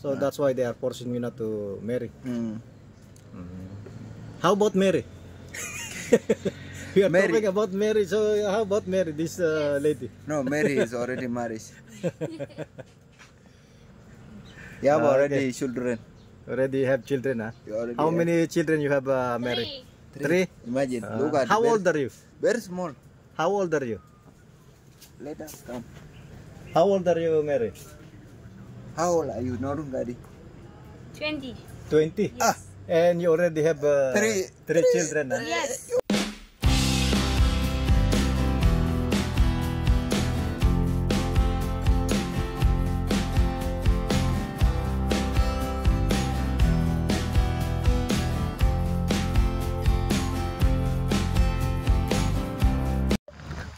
So that's why they are forcing you not to marry. Mm. How about Mary? We are Mary. talking about Mary. So how about Mary, this lady? No, Mary is already married. You have Okay. already children. Already have children, huh? You already How have many children you have, Mary? Three. Imagine. Look at How very, old are you? very small. How old are you? Let us come. How old are you, Mary? How old are you, Norun Gadi? 20. 20. Ah, And you already have Three. children, huh? Yes.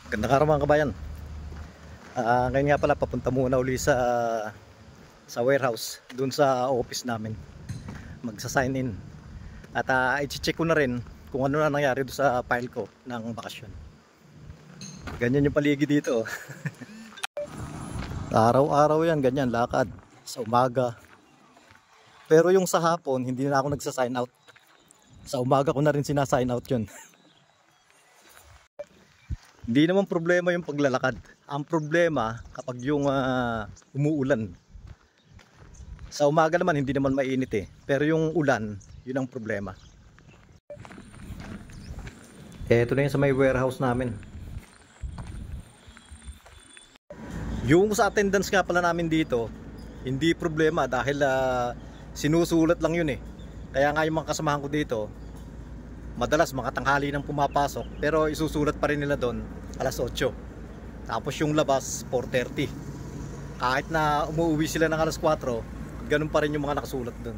Gandang araw mga kabayan. Ngayon nga pala papunta muna uli sa warehouse, dun sa office namin. Magsa-sign in. At i-check ko na rin kung ano na nangyari doon sa file ko ng bakasyon. Ganyan yung paligid dito. Araw-araw yan, ganyan, lakad sa umaga. Pero yung sa hapon, hindi na ako nagsa-sign out. Sa umaga ko na rin sina-sign out yun. Hindi naman problema yung paglalakad. Ang problema kapag yung umuulan. Sa umaga naman hindi naman mainit eh. Pero yung ulan, yun ang problema. Ito na yun sa may warehouse namin. Yung sa attendance nga pala namin dito, hindi problema dahil sinusulat lang yun eh. Kaya nga yung mga kasamahan ko dito, madalas mga tanghali nang pumapasok, pero isusulat pa rin nila doon alas 8. Tapos yung labas 4:30. Kahit na umuwi sila ng alas 4, ganun pa rin yung mga nakasulat doon.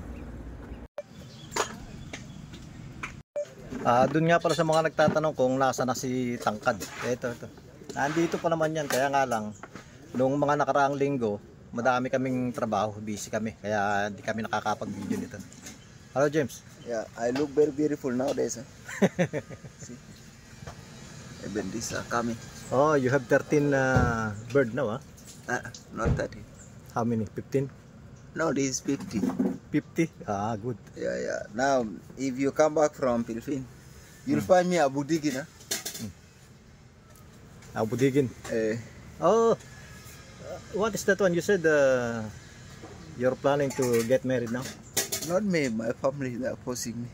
Doon nga pala sa mga nagtatanong kung nasa na si Tangkad. Ito. Nandito pa naman yan, kaya nga lang nung mga nakaraang linggo, madami kaming trabaho, busy kami, kaya hindi kami nakakapag-video nito. Hello James. yeah, I look very beautiful nowadays. Huh? See? Even these are coming. Oh, you have 13 bird now, huh? Not 30. How many? 15? No, this is 50. 50? Ah, good. Yeah. Now, if you come back from Philippines, you'll find me a boutique, huh? Budigin. Oh, what is that one? You said you're planning to get married now? Not me, my family, they are forcing me.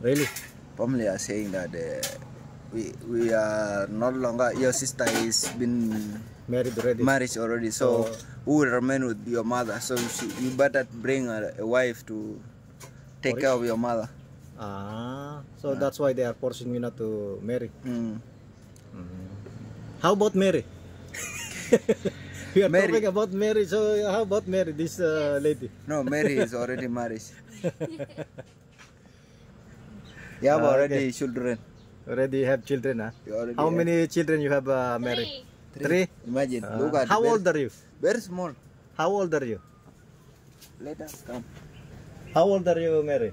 Really? Family are saying that we are no longer, your sister is been Married already? married already, so who will remain with your mother? So you better bring a wife to take care of your mother. So that's why they are forcing you not to marry. Mm. How about Mary? We are Mary. talking about Mary, so how about Mary, this lady? No, Mary is already married. You have Okay. already children. Already have children, huh? You already How have many children you have, Mary? Three? Imagine, look at How very, old are you? very small. How old are you? Let us come. How old are you, Mary?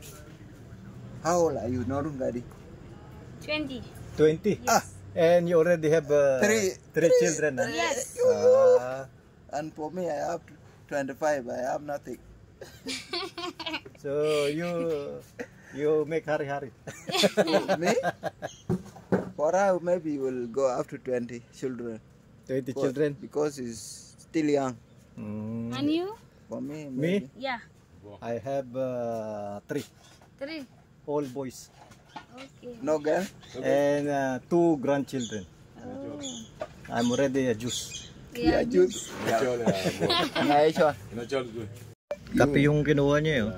How old are you, Norun Gadi? 20. 20? And you already have Three. three children, huh? Yes. And for me, I have 25. I have nothing. So you make hari-hari. Me? For her, maybe will go up to 20 children. 20 children? Because he's still young. And you? For me, Me? maybe. Yeah. I have 3 3. all boys Okay. No girl? and 2 grandchildren. Oh. I'm already a juice. Yeah, juice. Ngayon. Kape yung kinuha niya yun.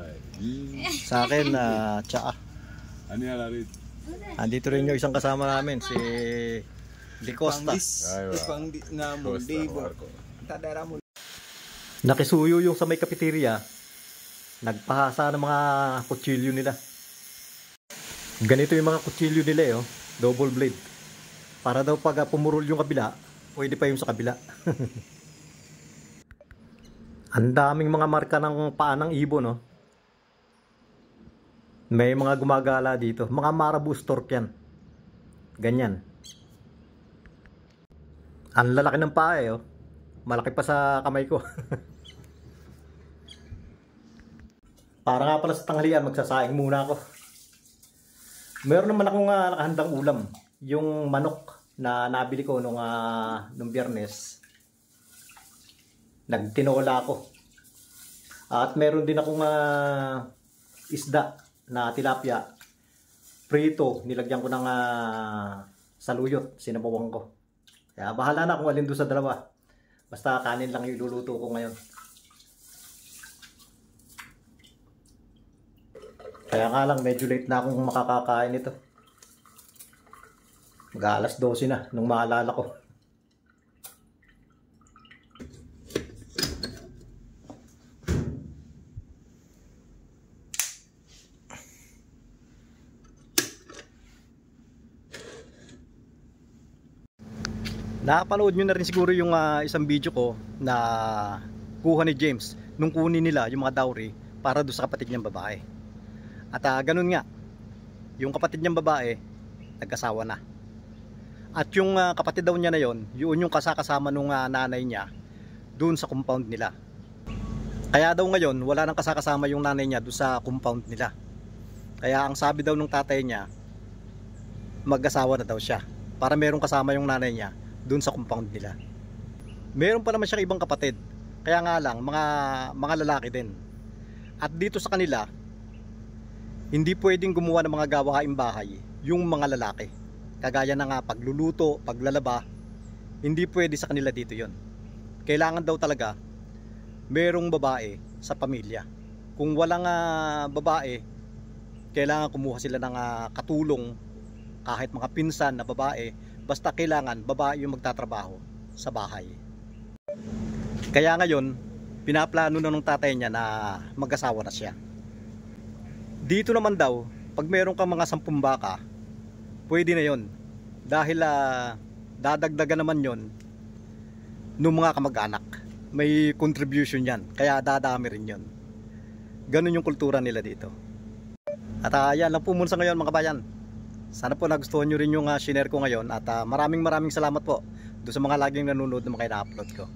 Sa akin tsaa. Andito rin yung isang kasama namin, si Di Costa. Nakisuyo yung sa may cafeteria. Nagpahasa ng mga kutsilyo nila. Ganito yung mga kutsilyo nila eh, oh. Double blade. Para daw pag pumurol yung kabila, pwede pa yung sa kabila. Ang daming mga marka ng paa ng ibon, no? May mga gumagala dito. Mga marabou stork yan. Ganyan. Ang lalaki ng paa eh, oh. Malaki pa sa kamay ko. Para nga pala sa tanghalian, magsasaing muna ako. Meron naman akong nakahandang ulam. Yung manok na nabili ko nung Biyernes. Nagtinola ako. At meron din akong isda na tilapia. Prito, nilagyan ko ng saluyot, sinabawang ko. Kaya bahala na kung alin doon sa dalawa. Basta kanin lang yung iluluto ko ngayon. Kaya nga lang, medyo late na akong makakakain ito. Mag-aalas 12 na, nung maalala ko. Nakapanood nyo na rin siguro yung isang video ko na kuha ni James nung kunin nila yung mga dowry para doon sa kapatid niyang babae. At ganun nga, yung kapatid niyang babae nagkasawa na. At yung kapatid daw niya na yon, yun yung kasakasama nung nanay niya doon sa compound nila. Kaya daw ngayon wala nang kasakasama yung nanay niya doon sa compound nila. Kaya ang sabi daw nung tatay niya, mag-asawa na daw siya para merong kasama yung nanay niya doon sa compound nila. Meron pa naman siyang ibang kapatid. Kaya nga lang mga lalaki din. At dito sa kanila, hindi pwedeng gumawa ng mga gawaing bahay yung mga lalaki. Kagaya ng pagluluto, paglalaba, hindi pwede sa kanila dito yon. Kailangan daw talaga merong babae sa pamilya. Kung walang babae, kailangan kumuha sila ng katulong, kahit mga pinsan na babae. Basta kailangan babae yung magtatrabaho sa bahay. Kaya ngayon, pinaplano na ng tatay niya na mag-asawa na siya. Dito naman daw, pag meron kang mga 10 baka, pwede na yon. Dahil dadagdagan naman yon ng mga kamag-anak. May contribution yan, kaya dadami rin yon. Ganun yung kultura nila dito. At yan lang po muna sa ngayon mga kabayan. Sana po nagustuhan nyo rin yung share ko ngayon. At maraming salamat po doon sa mga laging nanonood na mga ina-upload ko.